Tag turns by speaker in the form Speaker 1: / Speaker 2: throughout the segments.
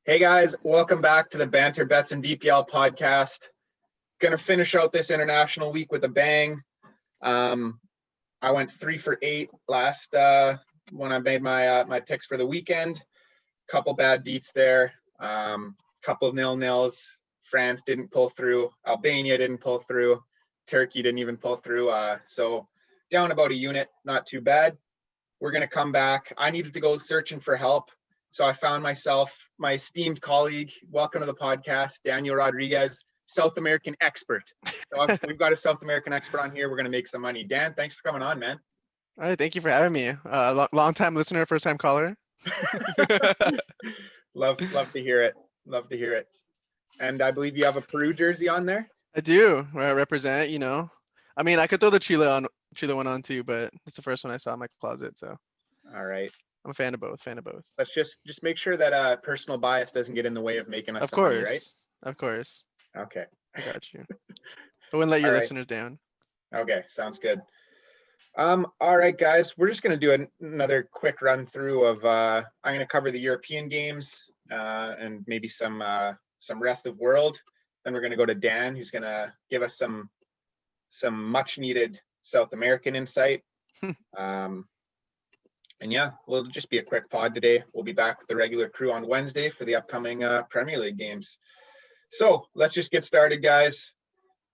Speaker 1: Hey guys, welcome back to the Banter Bets and BPL podcast. Going to finish out this international week with a bang. I went 3 for 8 last when I made my picks for the weekend. Couple bad beats there. Couple nil-nils. France didn't pull through. Albania didn't pull through. Turkey didn't even pull through. So down about a unit, not too bad. We're going to come back. I needed to go searching for help. So I found myself, my esteemed colleague, welcome to the podcast, Daniel Rodriguez, South American expert. So we've got a South American expert on here. We're going to make some money. Dan, thanks for coming on, man.
Speaker 2: All right, thank you for having me. Long-time listener, first-time caller.
Speaker 1: Love to hear it. Love to hear it. And I believe you have a Peru jersey on there.
Speaker 2: I do. Where I represent, I mean, I could throw the Chile one on too, but it's the first one I saw in my closet. So.
Speaker 1: All right.
Speaker 2: I'm a fan of both.
Speaker 1: Let's just make sure that personal bias doesn't get in the way of making us some money, right?
Speaker 2: Of course.
Speaker 1: Okay.
Speaker 2: I got you. I wouldn't let your listeners down.
Speaker 1: Okay, sounds good. All right, guys, we're just going to do another quick run through of I'm going to cover the European games and maybe some rest of world. Then we're going to go to Dan, who's going to give us some much needed South American insight. And yeah, it'll just be a quick pod today. We'll be back with the regular crew on Wednesday for the upcoming Premier League games. So let's just get started, guys.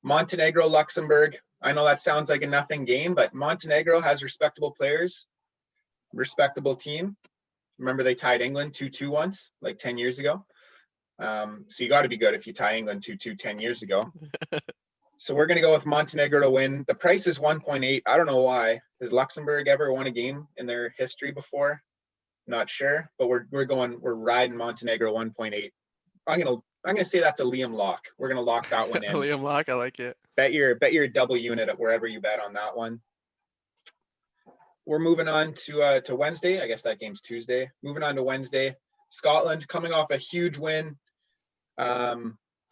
Speaker 1: Montenegro, Luxembourg. I know that sounds like a nothing game, but Montenegro has respectable players, respectable team. Remember they tied England 2-2 once, like 10 years ago. So you got to be good if you tie England 2-2 10 years ago. So we're going to go with Montenegro to win. The price is 1.8. I don't know why. Has Luxembourg ever won a game in their history before? Not sure, but we're riding Montenegro 1.8. I'm gonna say that's a Liam lock. We're gonna lock that one in.
Speaker 2: Liam lock, I like it.
Speaker 1: Bet your double unit at wherever you bet on that one. We're moving on to Wednesday. I guess that game's Tuesday. Moving on to Wednesday. Scotland coming off a huge win.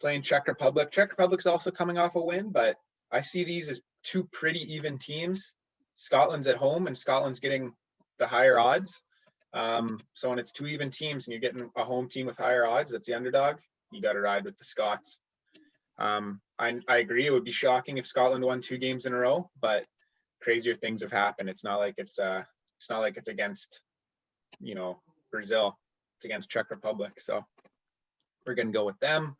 Speaker 1: Playing Czech Republic. Czech Republic's also coming off a win, but I see these as two pretty even teams. Scotland's at home and Scotland's getting the higher odds. So when it's two even teams and you're getting a home team with higher odds, that's the underdog, you got to ride with the Scots. I agree. It would be shocking if Scotland won 2 games in a row, but crazier things have happened. It's not like it's against, Brazil. It's against Czech Republic. So we're going to go with them.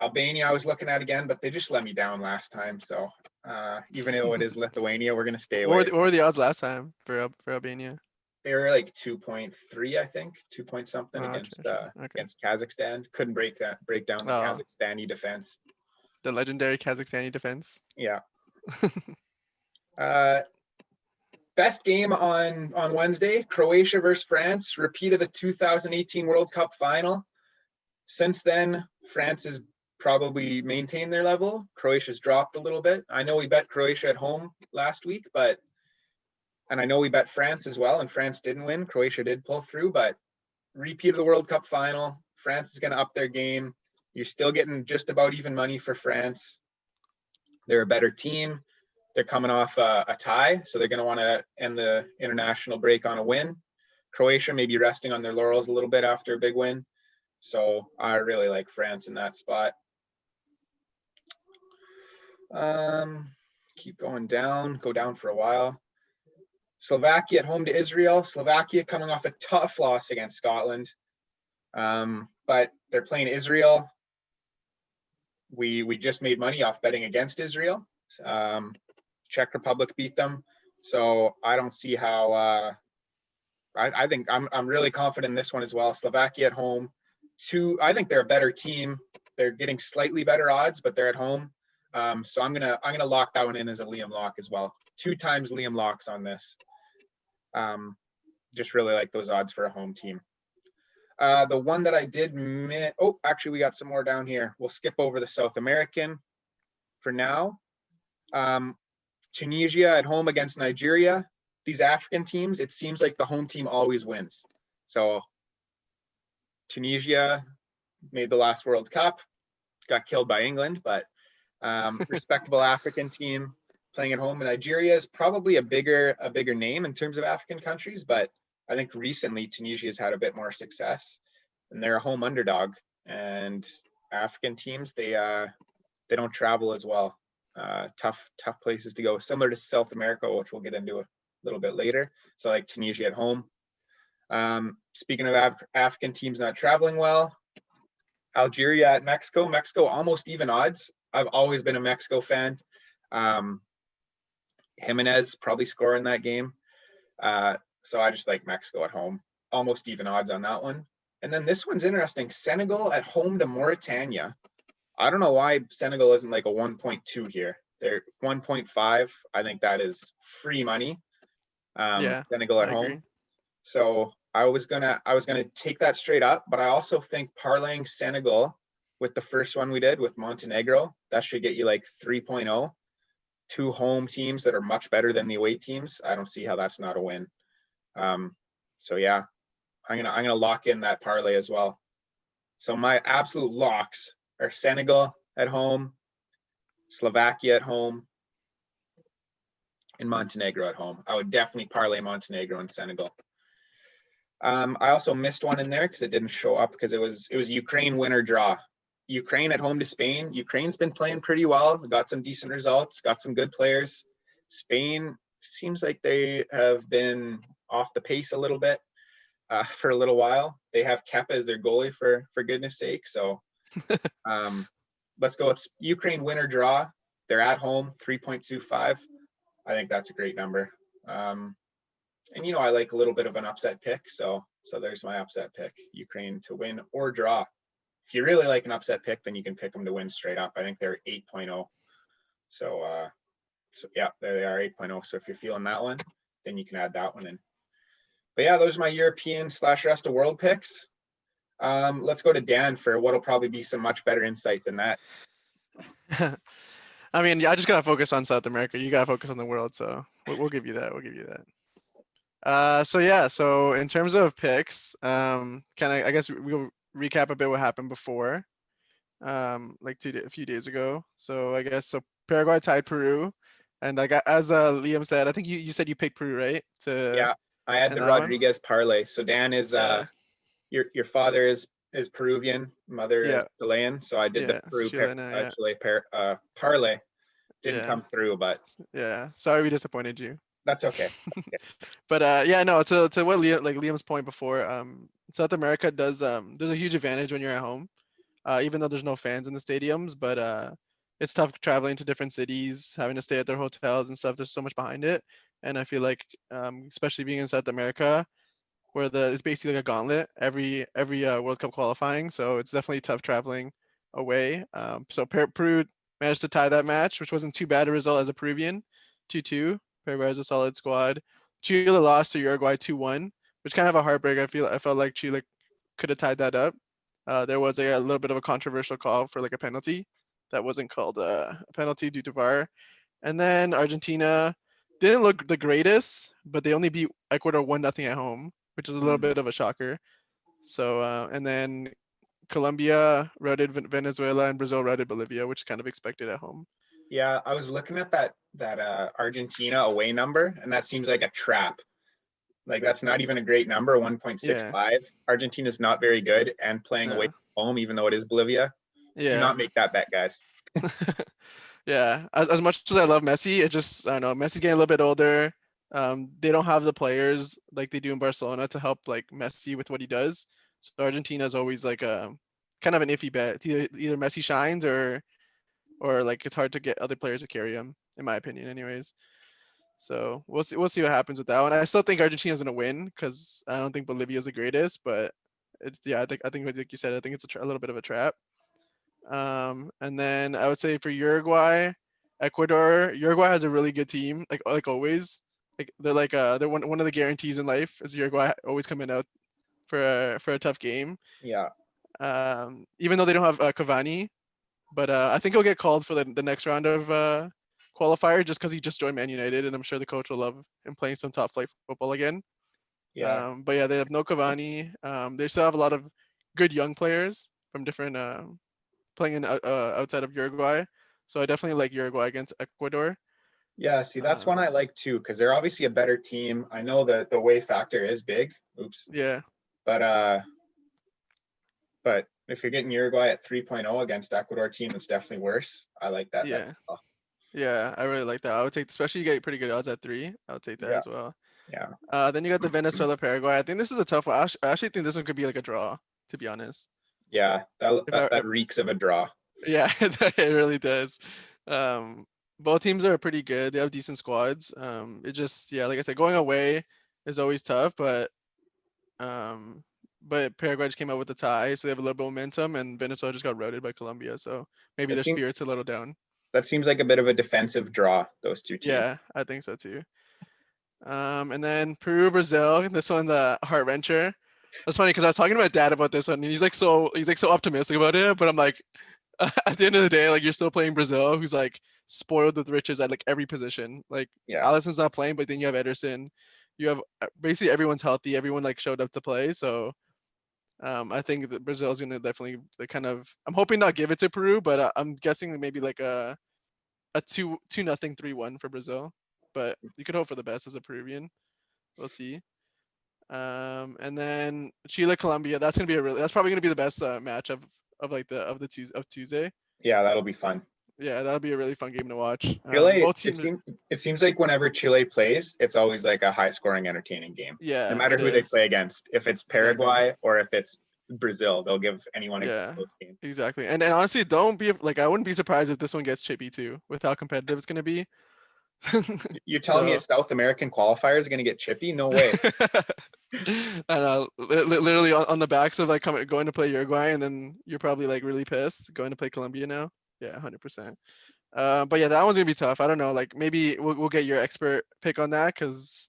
Speaker 1: Albania I was looking at again, but they just let me down last time. So even though it is Lithuania, we're going to stay away.
Speaker 2: What were the odds last time for Albania?
Speaker 1: They were like 2.3, I think, 2 point something against Kazakhstan. Couldn't break down the Kazakhstani defense.
Speaker 2: The legendary Kazakhstani defense.
Speaker 1: Yeah. Best game on Wednesday, Croatia versus France, repeat of the 2018 World Cup final. Since then, France has probably maintained their level. Croatia's dropped a little bit. I know we bet Croatia at home last week, and I know we bet France as well, and France didn't win. Croatia did pull through, but repeat of the World Cup final. France is going to up their game. You're still getting just about even money for France. They're a better team. They're coming off a tie, so they're going to want to end the international break on a win. Croatia may be resting on their laurels a little bit after a big win. So I really like France in that spot. Keep going down, go down for a while. Slovakia at home to Israel. Slovakia coming off a tough loss against Scotland. But they're playing Israel. We just made money off betting against Israel. Czech Republic beat them. So I don't see how I think I'm really confident in this one as well. Slovakia at home. I think they're a better team. They're getting slightly better odds, but they're at home. So I'm gonna lock that one in as a Liam lock as well. 2 times Liam locks on this. Just really like those odds for a home team. The one that I did actually we got some more down here. We'll skip over the South American for now. Tunisia at home against Nigeria. These African teams, it seems like the home team always wins. So Tunisia made the last World Cup, got killed by England, but respectable African team playing at home. And Nigeria is probably a bigger name in terms of African countries, but I think recently Tunisia has had a bit more success. and they're a home underdog. And African teams, they don't travel as well. Tough places to go, similar to South America, which we'll get into a little bit later. So like Tunisia at home. Speaking of African teams not traveling well, Algeria at Mexico. Mexico almost even odds. I've always been a Mexico fan. Jimenez probably score in that game. So I just like Mexico at home. Almost even odds on that one. And then this one's interesting. Senegal at home to Mauritania. I don't know why Senegal isn't like a 1.2 here. They're 1.5. I think that is free money. Senegal at
Speaker 2: I
Speaker 1: home.
Speaker 2: agree.
Speaker 1: So I was gonna take that straight up, but I also think parlaying Senegal with the first one we did with Montenegro, that should get you like 3.0. Two home teams that are much better than the away teams. I don't see how that's not a win. So yeah, I'm gonna lock in that parlay as well. So my absolute locks are Senegal at home, Slovakia at home, and Montenegro at home. I would definitely parlay Montenegro and Senegal. I also missed one in there because it didn't show up because it was Ukraine win or draw. Ukraine at home to Spain. Ukraine's been playing pretty well, got some decent results, got some good players. Spain seems like they have been off the pace a little bit for a little while. They have Kepa as their goalie for goodness sake. So let's go with Ukraine win or draw. They're at home, 3.25. I think that's a great number. And I like a little bit of an upset pick. So there's my upset pick, Ukraine to win or draw. If you really like an upset pick, then you can pick them to win straight up. I think they're 8.0. So yeah, there they are, 8.0. So if you're feeling that one, then you can add that one in. But yeah, those are my European / rest of world picks. Let's go to Dan for what'll probably be some much better insight than that.
Speaker 2: I mean, yeah, I just gotta focus on South America. You gotta focus on the world. So we'll give you that. We'll give you that. So yeah, so in terms of picks, I guess we'll recap a bit what happened before, like a few days ago. So I guess Paraguay tied Peru, and as Liam said, I think you said you picked Peru, right?
Speaker 1: Yeah, I had the
Speaker 2: that one?
Speaker 1: Rodriguez parlay. So Dan is
Speaker 2: Yeah.
Speaker 1: your father is Peruvian, mother is
Speaker 2: Yeah.
Speaker 1: Chilean. So I did the
Speaker 2: Yeah.
Speaker 1: Peru
Speaker 2: Chile now, yeah.
Speaker 1: Chile parlay. Didn't
Speaker 2: Yeah.
Speaker 1: come through, but
Speaker 2: Yeah. Sorry we disappointed you.
Speaker 1: that's okay.
Speaker 2: But yeah, no, to what Liam's point before, South America does there's a huge advantage when you're at home, even though there's no fans in the stadiums, but it's tough traveling to different cities, having to stay at their hotels and stuff. There's so much behind it, and I feel like especially being in South America, where it's basically like a gauntlet every World Cup qualifying, so it's definitely tough traveling away. So Peru managed to tie that match, which wasn't too bad a result as a Peruvian, 2-2. Paraguay has a solid squad. Chile lost to Uruguay 2-1, which kind of a heartbreak. I felt like Chile could have tied that up. There was a little bit of a controversial call for like a penalty that wasn't called a penalty due to VAR. And then Argentina didn't look the greatest, but they only beat Ecuador 1-0 at home, which is a little bit of a shocker. So and then Colombia routed Venezuela and Brazil routed Bolivia, which is kind of expected at home.
Speaker 1: Yeah, I was looking at that Argentina away number, and that seems like a trap. Like that's not even a great number, 1.65.
Speaker 2: Yeah.
Speaker 1: Argentina's not very good and playing away
Speaker 2: Yeah.
Speaker 1: from home, even though it is Bolivia. Do
Speaker 2: Yeah.
Speaker 1: not make that bet, guys.
Speaker 2: Yeah. As much as I love Messi, it just I don't know. Messi's getting a little bit older. They don't have the players like they do in Barcelona to help like Messi with what he does. So Argentina is always like a kind of an iffy bet. It's either Messi shines or like it's hard to get other players to carry him, in my opinion, anyways. So we'll see what happens with that one. I still think Argentina's gonna win because I don't think Bolivia's the greatest, but it's I think like you said, I think it's a little bit of a trap. And then I would say for Uruguay, Ecuador, Uruguay has a really good team, like always. Like they're one of the guarantees in life is Uruguay always coming out for a tough game.
Speaker 1: Yeah.
Speaker 2: Even though they don't have Cavani, but I think he'll get called for the next round of qualifier just because he just joined Man United, and I'm sure the coach will love him playing some top flight football again.
Speaker 1: Yeah.
Speaker 2: But yeah, they have no Cavani. They still have a lot of good young players from different playing in outside of Uruguay. So I definitely like Uruguay against Ecuador.
Speaker 1: Yeah, see, that's one I like too, because they're obviously a better team. I know that the way factor is big. Oops.
Speaker 2: Yeah.
Speaker 1: But But if you're getting Uruguay at 3.0 against Ecuador team that's definitely worse, I like that bet
Speaker 2: Yeah.
Speaker 1: as well.
Speaker 2: Yeah, I really like that. I would take, especially you get pretty good odds at 3. I would take that
Speaker 1: Yeah,
Speaker 2: as well.
Speaker 1: yeah.
Speaker 2: Then you got the Venezuela Paraguay. I think this is a tough one. I actually think this one could be like a draw, to be honest.
Speaker 1: Yeah, that,
Speaker 2: If I,
Speaker 1: that that reeks of a draw.
Speaker 2: yeah, it really does. Um, both teams are pretty good. They have decent squads. It just, yeah, like I said, going away is always tough, um, but Paraguay just came out with a tie, so they have a little bit of momentum, and Venezuela just got routed by Colombia, so maybe
Speaker 1: That
Speaker 2: their
Speaker 1: seems
Speaker 2: spirit's a little down.
Speaker 1: that seems like a bit of a defensive draw, those two teams.
Speaker 2: Yeah, I think so too. And then Peru, Brazil. This one, the heart wrencher. That's funny because I was talking to my dad about this one, and he's like so optimistic about it. But I'm like, at the end of the day, like you're still playing Brazil, who's like spoiled with riches at like every position. Like
Speaker 1: Yeah,
Speaker 2: Allison's not playing, but then you have Ederson. You have basically everyone's healthy. Everyone like showed up to play. So I think that Brazil's gonna definitely like kind of. I'm hoping not give it to Peru, but I'm guessing maybe like a 2-0 3-1 for Brazil. But you could hope for the best as a Peruvian. We'll see. And then Chile, Colombia. That's probably gonna be the best match of like of Tuesday.
Speaker 1: yeah, that'll be fun.
Speaker 2: Yeah, that'll be a really fun game to watch.
Speaker 1: Chile,
Speaker 2: Both teams.
Speaker 1: it seems like whenever Chile plays, it's always like a high scoring, entertaining game. No
Speaker 2: Yeah,
Speaker 1: matter
Speaker 2: it
Speaker 1: who they
Speaker 2: is.
Speaker 1: play against. If it's
Speaker 2: Exactly.
Speaker 1: Paraguay or if it's Brazil, they'll give anyone a
Speaker 2: Yeah,
Speaker 1: close game.
Speaker 2: exactly. And honestly, don't be like I wouldn't be surprised if this one gets chippy too, with how competitive it's gonna be.
Speaker 1: You're telling me a
Speaker 2: So
Speaker 1: South American qualifier is going to get chippy? No way.
Speaker 2: I know, literally on the backs of like going to play Uruguay, and then you're probably like really pissed going to play Colombia now. Yeah, 100%. But yeah, that one's gonna be tough. I don't know. Like maybe we'll get your expert pick on that because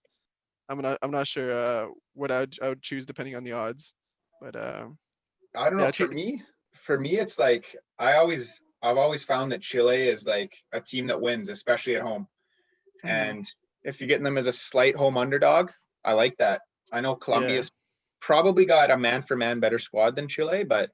Speaker 2: I'm not sure what I would choose depending on the odds. But
Speaker 1: I don't know.
Speaker 2: yeah,
Speaker 1: For me, it's like I've always found that Chile is like a team that wins, especially at home.
Speaker 2: mhm,
Speaker 1: And if you're getting them as a slight home underdog, I like that. I know
Speaker 2: yeah,
Speaker 1: Colombia's probably got a man for man better squad than Chile, but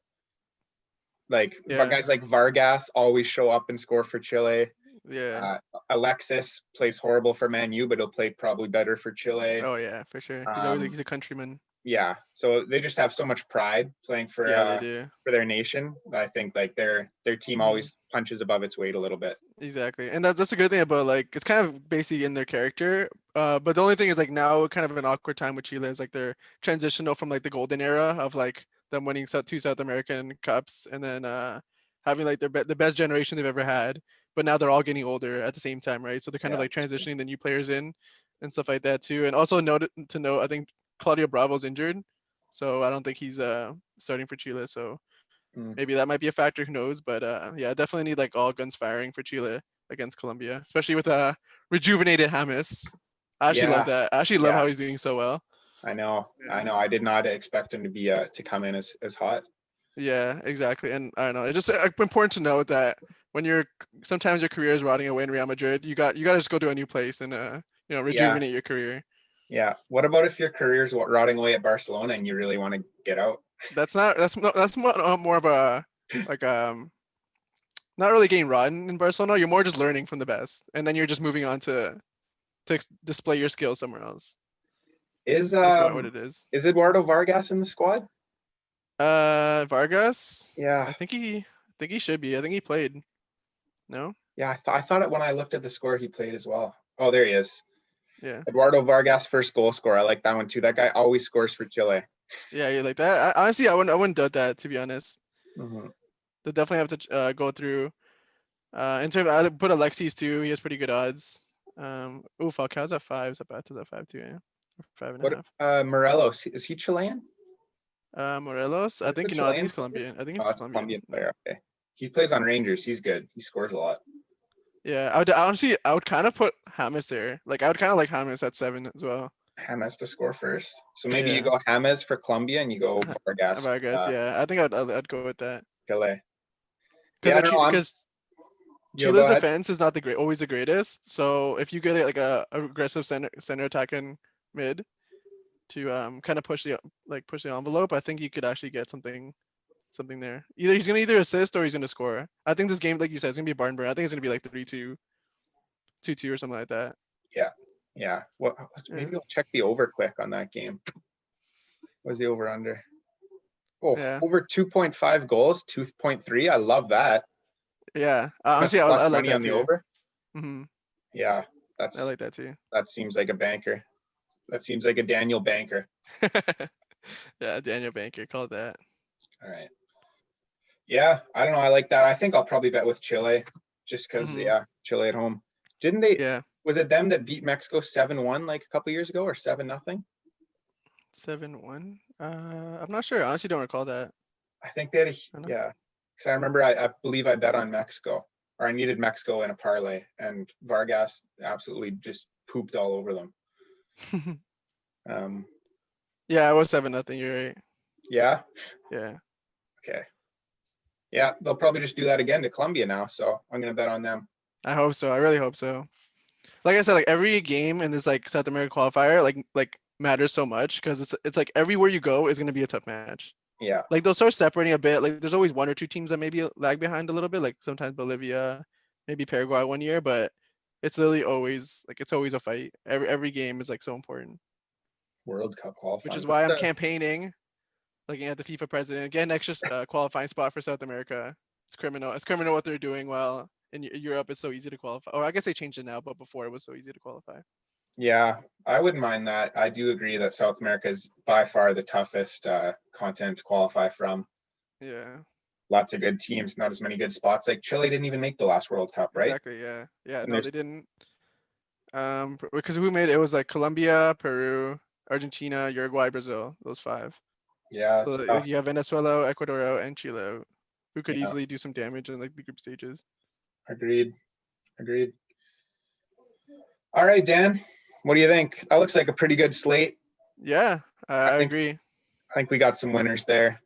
Speaker 1: like
Speaker 2: yeah,
Speaker 1: guys like Vargas always show up and score for Chile.
Speaker 2: yeah.
Speaker 1: Uh, Alexis plays horrible for Man U, but he'll play probably better for Chile.
Speaker 2: Oh yeah, for sure. He's always like
Speaker 1: Um,
Speaker 2: he's a countryman.
Speaker 1: yeah, so they just have so much pride playing
Speaker 2: Yeah, they do.
Speaker 1: for their nation. I think like their team
Speaker 2: Mhm.
Speaker 1: always punches above its weight a little bit.
Speaker 2: Exactly, and that's a good thing about like it's kind of basically in their character. But the only thing is like now kind of an awkward time with Chile is like they're transitional from like the golden era of like them winning two South American cups and then having like the best generation they've ever had. But now they're all getting older at the same time, right? So they're kind of
Speaker 1: Yeah,
Speaker 2: like transitioning the new players in and stuff like that too. And also note, I think Claudio Bravo's injured, so I don't think he's starting for Chile. So
Speaker 1: mm.
Speaker 2: maybe that might be a factor. Who knows? But yeah, definitely need like all guns firing for Chile against Colombia, especially with rejuvenated James. I actually love
Speaker 1: Yeah,
Speaker 2: that. I actually love
Speaker 1: yeah.
Speaker 2: how he's doing so well.
Speaker 1: I know. I
Speaker 2: Yeah,
Speaker 1: know. I did not expect him to be to come in as hot.
Speaker 2: yeah, exactly. And I don't know. It's just important to note that when sometimes your career is rotting away in Real Madrid, you got to just go to a new place and
Speaker 1: Yeah,
Speaker 2: rejuvenate your career.
Speaker 1: yeah. What about if your career's rotting away at Barcelona and you really want to get out?
Speaker 2: That's more of a like not really getting rotten in Barcelona. You're more just learning from the best, and then you're just moving on to display your skills somewhere else.
Speaker 1: Is
Speaker 2: That's more what it is.
Speaker 1: Eduardo Vargas in the squad?
Speaker 2: Vargas.
Speaker 1: Yeah,
Speaker 2: I think he should be. I think he played. No.
Speaker 1: yeah. I thought it when I looked at the score he played as well. Oh, there he is.
Speaker 2: Yeah.
Speaker 1: Eduardo Vargas, first goal scorer. I like that one too. That guy always scores for Chile.
Speaker 2: Yeah, you like that. Honestly, I wouldn't doubt that to be honest.
Speaker 1: Hmm.
Speaker 2: They definitely have to go through. In terms, I'd put Alexis too. He has pretty good odds. Falcao's at 5. Zapata's at 5 too. Yeah, 5.5.
Speaker 1: Morelos, is he Chilean?
Speaker 2: Morelos. I
Speaker 1: Is
Speaker 2: think
Speaker 1: it
Speaker 2: I think
Speaker 1: Chilean?
Speaker 2: he's Colombian. I think
Speaker 1: Oh,
Speaker 2: he's
Speaker 1: that's a
Speaker 2: Colombian.
Speaker 1: Colombian player. Okay. He plays on Rangers. He's good. He scores a lot.
Speaker 2: Yeah, I would kind of put James there. Like I would kind of like James at 7 as well.
Speaker 1: James to score first. So maybe you
Speaker 2: Yeah,
Speaker 1: go James for Colombia and you go Vargas
Speaker 2: Vargas.
Speaker 1: for
Speaker 2: Yeah, I think I'd go with that.
Speaker 1: Chile. Yeah,
Speaker 2: Because
Speaker 1: I don't know.
Speaker 2: because
Speaker 1: Yo, go
Speaker 2: Chile's
Speaker 1: ahead.
Speaker 2: defense is not always the greatest. So if you get like a aggressive center attacking mid to kind of push the envelope, I think you could actually get something there. He's gonna either assist or he's gonna score. I think this game, like you said, is gonna be a barn burn. I think it's gonna be like 3-2, 2-2 or something like that.
Speaker 1: Yeah, yeah. Well,
Speaker 2: Yeah.
Speaker 1: maybe we'll check the over quick on that game. What's the over under? Oh,
Speaker 2: Yeah.
Speaker 1: over 2.5 goals, 2.3. I love that.
Speaker 2: Yeah.
Speaker 1: Plus
Speaker 2: Honestly, I
Speaker 1: plus
Speaker 2: like
Speaker 1: money
Speaker 2: that
Speaker 1: on the
Speaker 2: too.
Speaker 1: over.
Speaker 2: Hmm.
Speaker 1: Yeah,
Speaker 2: I like that too.
Speaker 1: that seems like a banker. That seems like a Daniel banker.
Speaker 2: Yeah, Daniel Banker called that.
Speaker 1: All right. Yeah, I don't know. I like that. I think I'll probably bet with Chile, just because.
Speaker 2: Hmm.
Speaker 1: Yeah, Chile at home. Didn't they?
Speaker 2: Yeah.
Speaker 1: Was it them that beat Mexico 7-1 like a couple years ago, or 7-0?
Speaker 2: 7-1. I'm not sure. I honestly don't recall that.
Speaker 1: I think they had a
Speaker 2: I don't
Speaker 1: yeah. Because I remember I believe I bet on Mexico, or I needed Mexico in a parlay, and Vargas absolutely just pooped all over them.
Speaker 2: know.
Speaker 1: Um,
Speaker 2: Yeah, it was 7-0. You're right.
Speaker 1: yeah.
Speaker 2: Yeah.
Speaker 1: Okay. Yeah, they'll probably just do that again to Colombia now. So I'm gonna bet on them.
Speaker 2: I hope so. I really hope so. Like I said, like every game in this like South America qualifier, like matters so much because it's like everywhere you go is gonna be a tough match.
Speaker 1: Yeah,
Speaker 2: Like they'll start separating a bit. Like there's always one or two teams that maybe lag behind a little bit. Like sometimes Bolivia, maybe Paraguay one year, but it's literally always like it's always a fight. Every game is like so important,
Speaker 1: World Cup
Speaker 2: which
Speaker 1: qualifying.
Speaker 2: is why I'm campaigning, looking at the FIFA president, get an extra qualifying spot for South America. It's criminal. It's criminal what they're doing. While in Europe, it's so easy to qualify. Or I guess they changed it now, but before it was so easy to qualify.
Speaker 1: Yeah, I wouldn't mind that. I do agree that South America is by far the toughest continent to qualify from.
Speaker 2: Yeah.
Speaker 1: Lots of good teams, not as many good spots. Like Chile didn't even make the last World Cup, right?
Speaker 2: Exactly. Yeah. Yeah.
Speaker 1: And
Speaker 2: No, they
Speaker 1: there's
Speaker 2: didn't. Because who made it? It was like Colombia, Peru, Argentina, Uruguay, Brazil. Those five.
Speaker 1: yeah,
Speaker 2: So
Speaker 1: it's tough.
Speaker 2: you have Venezuela, Ecuador, and Chile, who could
Speaker 1: Yeah,
Speaker 2: easily do some damage in like the group stages.
Speaker 1: agreed. Agreed. All right, Dan. What do you think? That looks like a pretty good slate.
Speaker 2: Yeah,
Speaker 1: I
Speaker 2: I
Speaker 1: think
Speaker 2: agree.
Speaker 1: I think we got some winners there.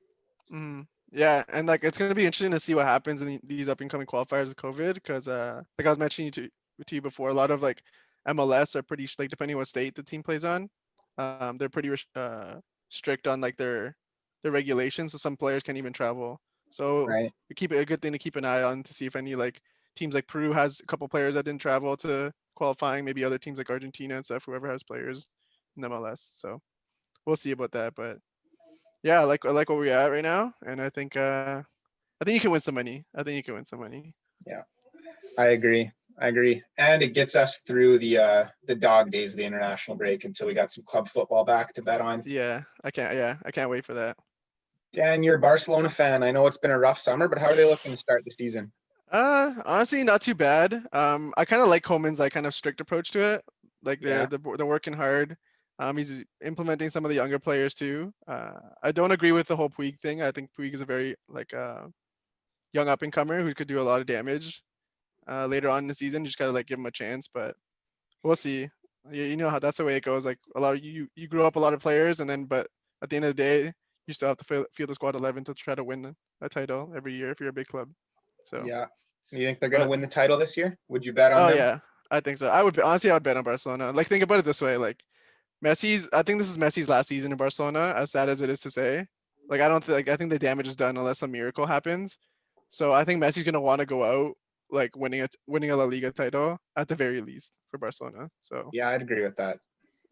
Speaker 2: Yeah, and like it's gonna be interesting to see what happens in these up and coming qualifiers with COVID, because like I was mentioning to you before, a lot of like MLS are pretty like depending what state the team plays on, they're pretty strict on like their regulations, so some players can't even travel. So
Speaker 1: Right.
Speaker 2: we keep it a good thing to keep an eye on to see if any like teams like Peru has a couple players that didn't travel to qualifying, maybe other teams like Argentina and stuff, whoever has players in MLS. So we'll see about that, but yeah, I like where we're at right now, and I think you can win some money. I think you can win some money.
Speaker 1: Yeah, I agree. I agree. And it gets us through the dog days of the international break until we got some club football back to bet on.
Speaker 2: Yeah, I can't. Yeah, I can't wait for that.
Speaker 1: Dan, you're a Barcelona fan. I know it's been a rough summer, but how are they looking to start the season?
Speaker 2: Honestly, not too bad. I kind of like Coleman's like kind of strict approach to it. Like
Speaker 1: Yeah,
Speaker 2: they're working hard. He's implementing some of the younger players too. I don't agree with the whole Puig thing. I think Puig is a very like young up and comer who could do a lot of damage later on in the season. You just gotta like give him a chance, but we'll see. You know how that's the way it goes. Like a lot of you grow up a lot of players, and then but at the end of the day, you still have to field the squad 11 to try to win a title every year if you're a big club. So,
Speaker 1: yeah. You think they're going to
Speaker 2: but
Speaker 1: win the title this year? Would you bet on
Speaker 2: oh
Speaker 1: them?
Speaker 2: yeah, I think so. Honestly, I would bet on Barcelona. Like think about it this way: like Messi's. I think this is Messi's last season in Barcelona. As sad as it is to say, like I don't think like I think the damage is done unless some miracle happens. So I think Messi's gonna want to go out like winning a La Liga title at the very least for Barcelona. So
Speaker 1: Yeah, I'd agree with that.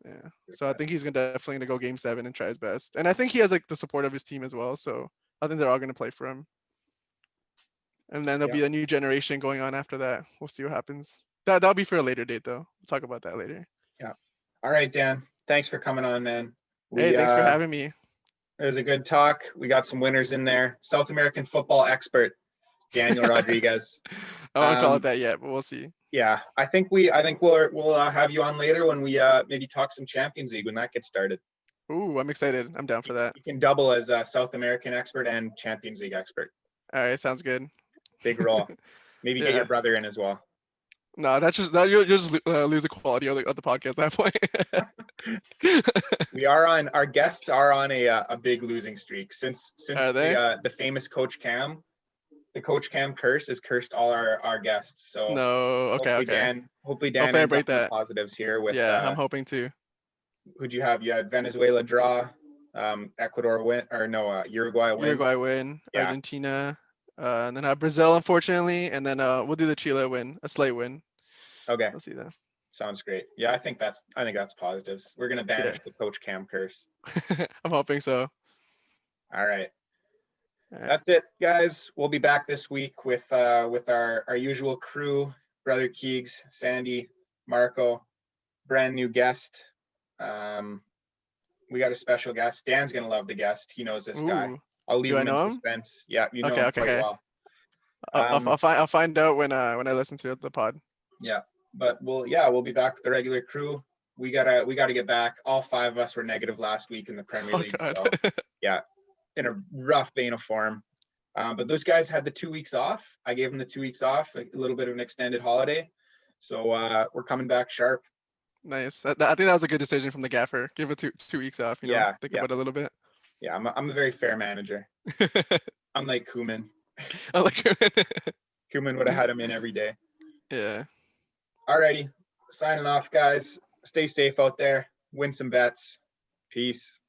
Speaker 2: yeah. So I think he's gonna definitely gonna go game 7 and try his best. And I think he has like the support of his team as well. So I think they're all gonna play for him. And then there'll
Speaker 1: Yeah,
Speaker 2: be a new generation going on after that. We'll see what happens. That'll be for a later date though. We'll talk about that later.
Speaker 1: yeah. All right, Dan. Thanks for coming on, man.
Speaker 2: Hey,
Speaker 1: We
Speaker 2: thanks for having me.
Speaker 1: it was a good talk. We got some winners in there. South American football expert Daniel Rodriguez.
Speaker 2: I won't call it
Speaker 1: Um,
Speaker 2: that yet, but we'll see.
Speaker 1: yeah, I think we'll have you on later when we maybe talk some Champions League when that gets started.
Speaker 2: Ooh, I'm excited. I'm down for that.
Speaker 1: You can double as a South American expert and Champions League expert.
Speaker 2: All right, sounds good.
Speaker 1: Big role. Maybe get your
Speaker 2: Yeah.
Speaker 1: brother in as well.
Speaker 2: No, that's just that you'll just lose the quality of the podcast at that point.
Speaker 1: We are on our guests are on a big losing streak since
Speaker 2: Are they?
Speaker 1: the famous Coach Cam, the Coach Cam curse has cursed all our guests. So
Speaker 2: No. Okay. Okay.
Speaker 1: hopefully Dan
Speaker 2: Hopefully I
Speaker 1: ends up
Speaker 2: break
Speaker 1: in the
Speaker 2: that.
Speaker 1: positives here with
Speaker 2: Yeah, I'm hoping to.
Speaker 1: who'd you have? You had Venezuela draw, Ecuador win, or no, Uruguay win.
Speaker 2: Uruguay win,
Speaker 1: Yeah.
Speaker 2: Argentina, and then Brazil, unfortunately, and then we'll do the Chile win, a slight win.
Speaker 1: Okay.
Speaker 2: We'll see that.
Speaker 1: Sounds great. Yeah, I think that's positives. We're gonna
Speaker 2: Yeah,
Speaker 1: banish the Coach Cam curse.
Speaker 2: I'm hoping so.
Speaker 1: All right.
Speaker 2: Alright.
Speaker 1: That's it, guys. We'll be back this week with our usual crew: Brother Keegs, Sandy, Marco, brand new guest. We got a special guest. Dan's gonna love the guest. He knows this guy.
Speaker 2: Ooh,
Speaker 1: I'll leave
Speaker 2: do I
Speaker 1: him in
Speaker 2: know him?
Speaker 1: suspense. Yeah, you know
Speaker 2: Okay,
Speaker 1: him
Speaker 2: okay,
Speaker 1: quite
Speaker 2: okay.
Speaker 1: well.
Speaker 2: I'll find out when I listen to the pod.
Speaker 1: Yeah, but we'll be back with the regular crew. We gotta get back. All 5 of us were negative last week in the Premier
Speaker 2: Oh
Speaker 1: League.
Speaker 2: God.
Speaker 1: So yeah, in a rough vein of form. But those guys had the 2 weeks off. I gave them the 2 weeks off, a little bit of an extended holiday. So we're coming back sharp.
Speaker 2: Nice. I think that was a good decision from the gaffer. Give it 2 weeks off.
Speaker 1: Yeah,
Speaker 2: Think
Speaker 1: yeah,
Speaker 2: about it a little bit.
Speaker 1: yeah. I'm a very fair manager. I'm like Koeman.
Speaker 2: I like
Speaker 1: Koeman would have had him in every day.
Speaker 2: Yeah.
Speaker 1: Alrighty, signing off, guys. Stay safe out there. Win some bets. Peace.